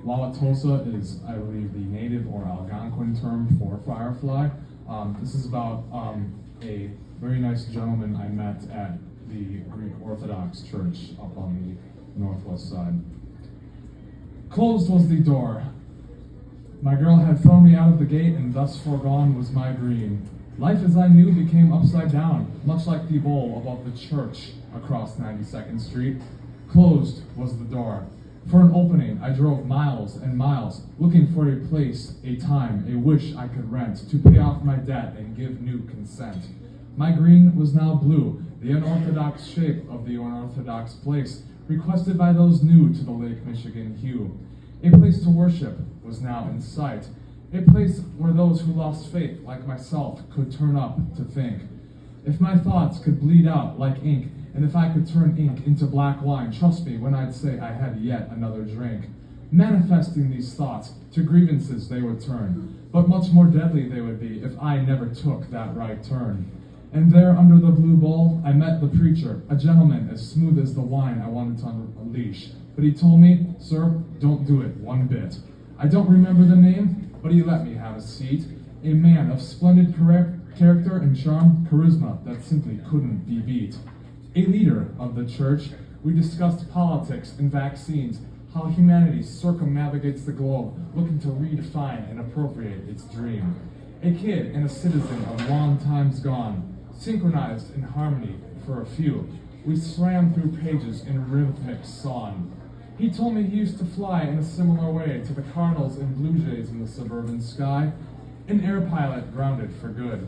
Wauwatosa is, I believe, the native or Algonquin term for Firefly. This is about a very nice gentleman I met at the Greek Orthodox Church up on the northwest side. Closed was the door. My girl had thrown me out of the gate, and thus foregone was my dream. Life as I knew became upside down, much like the bowl above the church across 92nd Street. Closed was the door. For an opening, I drove miles and miles, looking for a place, a time, a wish I could rent, to pay off my debt and give new consent. My green was now blue, the unorthodox shape of the unorthodox place, requested by those new to the Lake Michigan hue. A place to worship was now in sight, a place where those who lost faith, like myself, could turn up to think. If my thoughts could bleed out like ink, and if I could turn ink into black wine, trust me when I'd say I had yet another drink. Manifesting these thoughts, to grievances they would turn, but much more deadly they would be if I never took that right turn. And there under the blue bowl, I met the preacher, a gentleman as smooth as the wine I wanted to unleash. But he told me, "Sir, don't do it one bit." I don't remember the name, but he let me have a seat. A man of splendid character and charm, charisma that simply couldn't be beat. A leader of the church, we discussed politics and vaccines, how humanity circumnavigates the globe, looking to redefine and appropriate its dream. A kid and a citizen of long times gone, synchronized in harmony for a few, we swam through pages in rhythmic song. He told me he used to fly in a similar way to the cardinals and blue jays in the suburban sky, an air pilot grounded for good.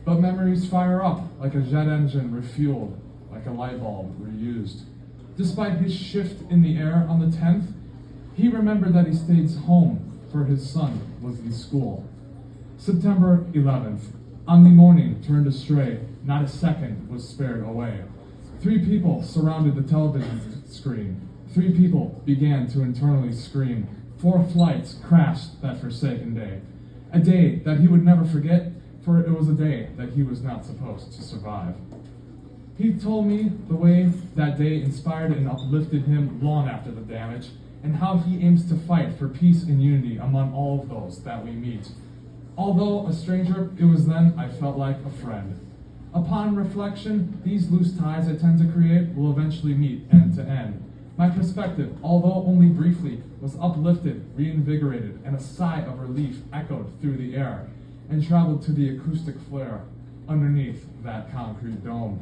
But memories fire up like a jet engine refueled, like a light bulb reused. Despite his shift in the air on the 10th, he remembered that he stayed home for his son was in school. September 11th, on the morning turned astray, not a second was spared away. 3 people surrounded the television screen. 3 people began to internally scream. 4 flights crashed that forsaken day. A day that he would never forget, for it was a day that he was not supposed to survive. He told me the way that day inspired and uplifted him long after the damage, and how he aims to fight for peace and unity among all of those that we meet. Although a stranger, it was then I felt like a friend. Upon reflection, these loose ties I tend to create will eventually meet end to end. My perspective, although only briefly, was uplifted, reinvigorated, and a sigh of relief echoed through the air and traveled to the acoustic flare underneath that concrete dome.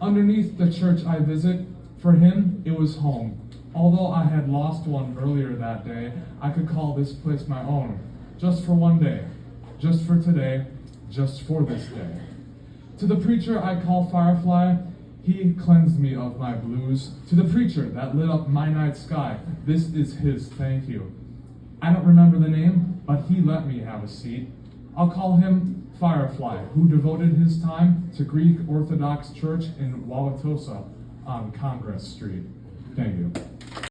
Underneath the church I visit, for him, it was home. Although I had lost one earlier that day, I could call this place my own. Just for one day, just for today, just for this day. To the preacher I call Firefly, he cleansed me of my blues. To the preacher that lit up my night sky, this is his thank you. I don't remember the name, but he let me have a seat. I'll call him Firefly, who devoted his time to Greek Orthodox Church in Wauwatosa on Congress Street. Thank you.